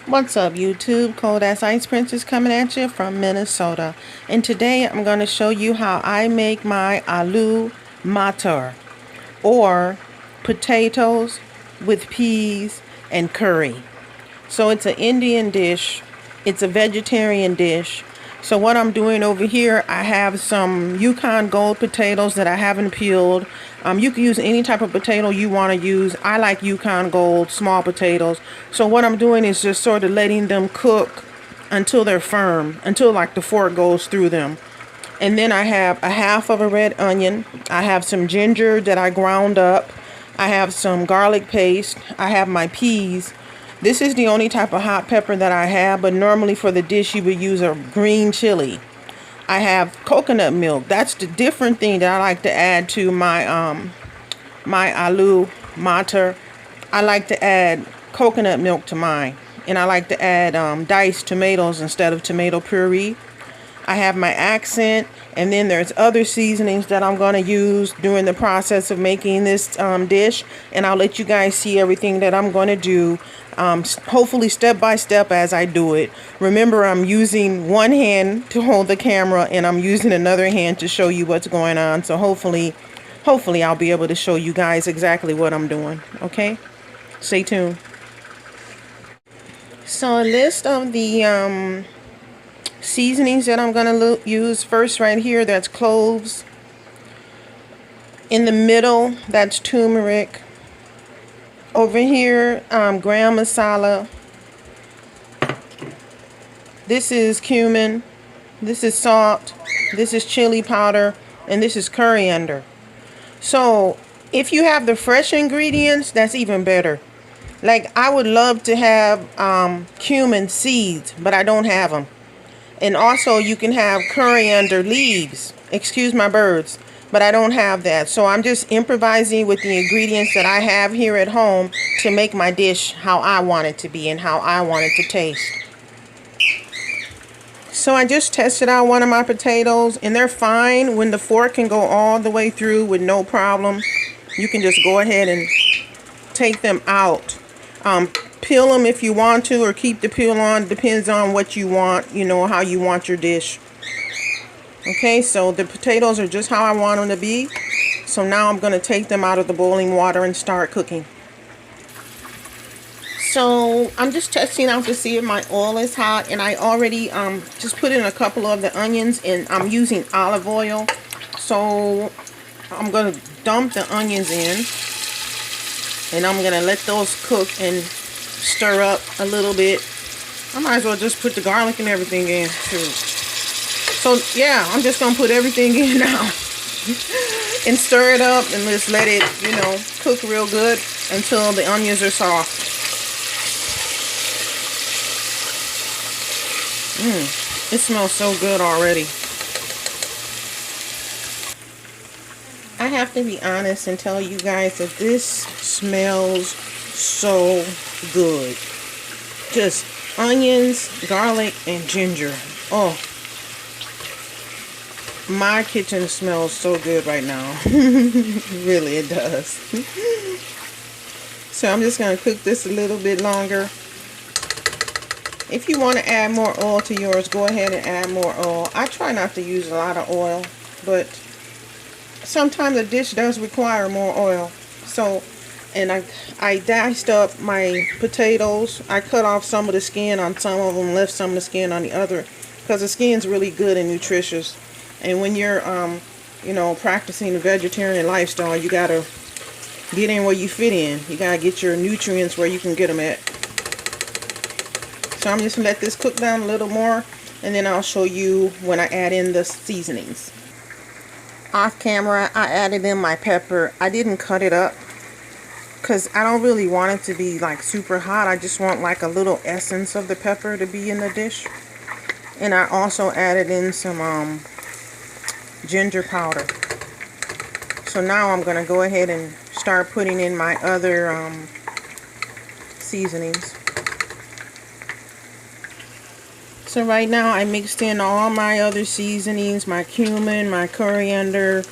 What's up, YouTube? Cold Ass Ice Princess coming at you from Minnesota. And today I'm going to show you how I make my Aloo Mutter, or potatoes with peas and curry. So it's an Indian dish. It's a vegetarian dish. So what I'm doing over here, I have some Yukon Gold potatoes that I haven't peeled. You can use any type of potato you want to use. I like Yukon Gold, small potatoes. So what I'm doing is just sort of letting them cook until they're firm, until like the fork goes through them. And then I have a half of a red onion. I have some ginger that I ground up. I have some garlic paste. I have my peas. This is the only type of hot pepper that I have, but normally for the dish you would use a green chili. I have coconut milk. That's the different thing that I like to add to my my Aloo Mutter. I like to add coconut milk to mine, and I like to add diced tomatoes instead of tomato puree. I have my accent, and then there's other seasonings that I'm going to use during the process of making this dish, and I'll let you guys see everything that I'm going to do, hopefully step by step as I do it. Remember, I'm using one hand to hold the camera, and I'm using another hand to show you what's going on, so hopefully I'll be able to show you guys exactly what I'm doing. Okay, stay tuned. So a list of the seasonings that I'm gonna use. First, right here, that's cloves. In the middle, that's turmeric. Over here, gram masala. This is cumin. This is salt. This is chili powder, and this is coriander. So if you have the fresh ingredients, that's even better. Like, I would love to have cumin seeds, but I don't have them. And also you can have coriander leaves. Excuse my birds, but I don't have that. So I'm just improvising with the ingredients that I have here at home to make my dish how I want it to be and how I want it to taste. So I just tested out one of my potatoes, and they're fine. When the fork can go all the way through with no problem, you can just go ahead and take them out. Peel them if you want to, or keep the peel on. Depends on what you want, you know, how you want your dish. Okay, so the potatoes are just how I want them to be. So now I'm going to take them out of the boiling water and start cooking. So I'm just testing out to see if my oil is hot, and I already just put in a couple of the onions, and I'm using olive oil. So I'm going to dump the onions in, and I'm going to let those cook and stir up a little bit. I might as well just put the garlic and everything in too. So yeah, I'm just gonna put everything in now and stir it up, and just let it, you know, cook real good until the onions are soft. It smells so good already. I have to be honest and tell you guys that this smells so good. Just onions, garlic, and ginger. Oh, my kitchen smells so good right now. Really, it does. So I'm just going to cook this a little bit longer. If you want to add more oil to yours, go ahead and add more oil. I try not to use a lot of oil, but sometimes a dish does require more oil. So, and I diced up my potatoes. I cut off some of the skin on some of them, left some of the skin on the other, because the skin's really good and nutritious. And when you're, you know, practicing the vegetarian lifestyle, you gotta get in where you fit in. You gotta get your nutrients where you can get them at. So I'm just gonna let this cook down a little more, and then I'll show you when I add in the seasonings. Off camera, I added in my pepper. I didn't cut it up, because I don't really want it to be like super hot. I just want like a little essence of the pepper to be in the dish. And I also added in some ginger powder. So now I'm going to go ahead and start putting in my other seasonings. So right now I mixed in all my other seasonings, my cumin, my coriander,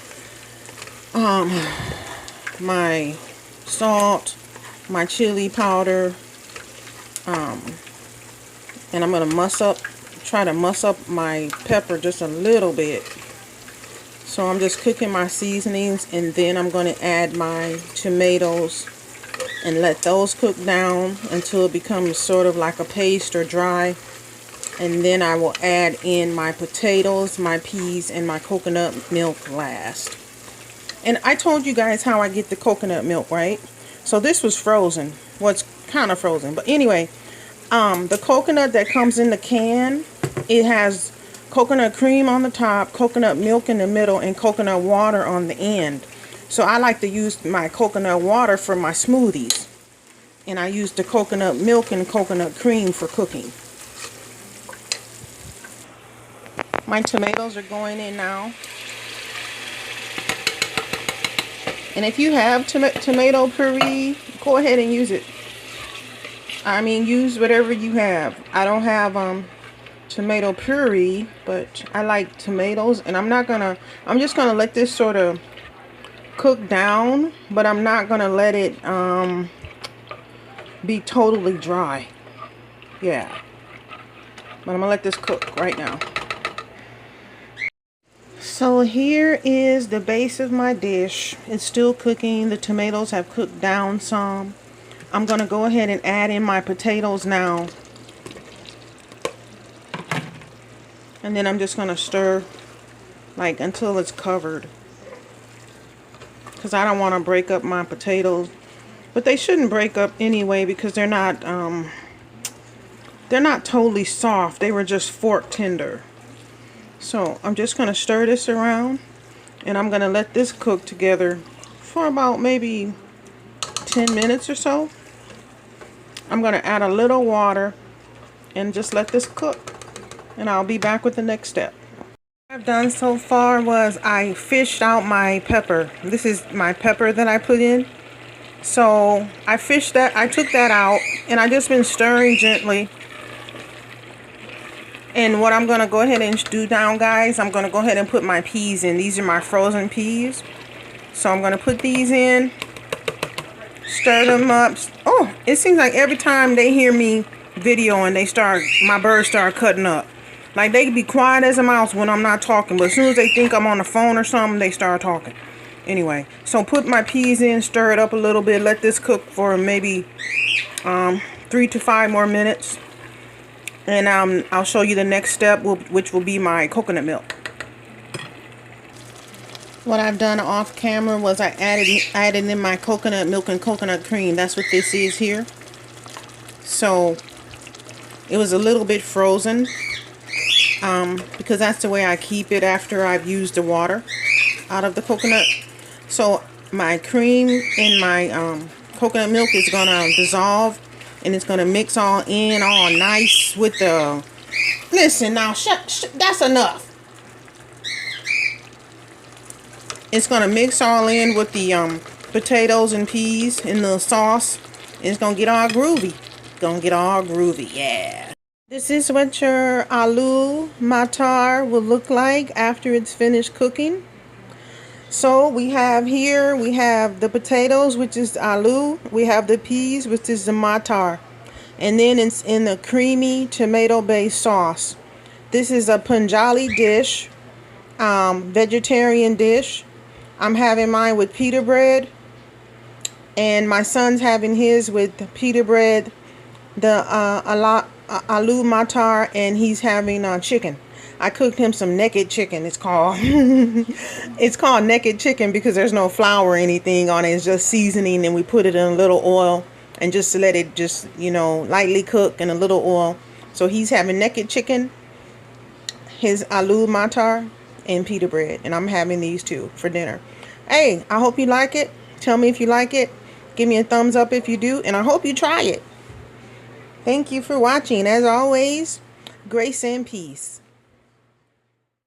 my salt, my chili powder, And I'm going to try to muss up my pepper just a little bit. So I'm just cooking my seasonings, and then I'm going to add my tomatoes and let those cook down until it becomes sort of like a paste or dry. And then I will add in my potatoes, my peas, and my coconut milk last. And I told you guys how I get the coconut milk, right? So this was frozen. Well, it's kind of frozen. But anyway, the coconut that comes in the can, it has coconut cream on the top, coconut milk in the middle, and coconut water on the end. So I like to use my coconut water for my smoothies. And I use the coconut milk and coconut cream for cooking. My tomatoes are going in now. And if you have tomato puree, go ahead and use it. I mean, use whatever you have. I don't have tomato puree, but I like tomatoes, and I'm just gonna let this sort of cook down, but I'm not gonna let it be totally dry. Yeah, but I'm gonna let this cook right now. So here is the base of my dish. It's still cooking. The tomatoes have cooked down some. I'm gonna go ahead and add in my potatoes now. And then I'm just going to stir like until it's covered. Because I don't want to break up my potatoes. But they shouldn't break up anyway because they're not totally soft. They were just fork tender. So I'm just going to stir this around. And I'm going to let this cook together for about maybe 10 minutes or so. I'm going to add a little water and just let this cook. And I'll be back with the next step. What I've done so far was I fished out my pepper. This is my pepper that I put in. So I took that out, and I just been stirring gently. And what I'm going to go ahead and do now, guys, I'm going to go ahead and put my peas in. These are my frozen peas. So I'm going to put these in, stir them up. Oh, it seems like every time they hear me videoing, my birds start cutting up. Like, they can be quiet as a mouse when I'm not talking, but as soon as they think I'm on the phone or something, they start talking. Anyway, so put my peas in, stir it up a little bit, let this cook for maybe 3 to 5 more minutes. And I'll show you the next step, which will be my coconut milk. What I've done off camera was I added in my coconut milk and coconut cream. That's what this is here. So it was a little bit frozen. Because that's the way I keep it after I've used the water out of the coconut. So my cream and my coconut milk is going to dissolve, and it's going to mix all in all nice with the... Listen now, that's enough. It's going to mix all in with the potatoes and peas in the sauce. And it's going to get all groovy. Yeah. This is what your Aloo Mutter will look like after it's finished cooking. So we have the potatoes, which is aloo. We have the peas, which is the mutter. And then it's in the creamy tomato-based sauce. This is a Punjabi dish, vegetarian dish. I'm having mine with pita bread. And my son's having his with pita bread, the Aloo Mutter, and he's having chicken. I cooked him some naked chicken. It's called it's called naked chicken because there's no flour or anything on it. It's just seasoning, and we put it in a little oil and just let it just, lightly cook in a little oil. So he's having naked chicken, his Aloo Mutter, and pita bread, and I'm having these two for dinner. Hey, I hope you like it. Tell me if you like it. Give me a thumbs up if you do, and I hope you try it. Thank you for watching. As always, grace and peace.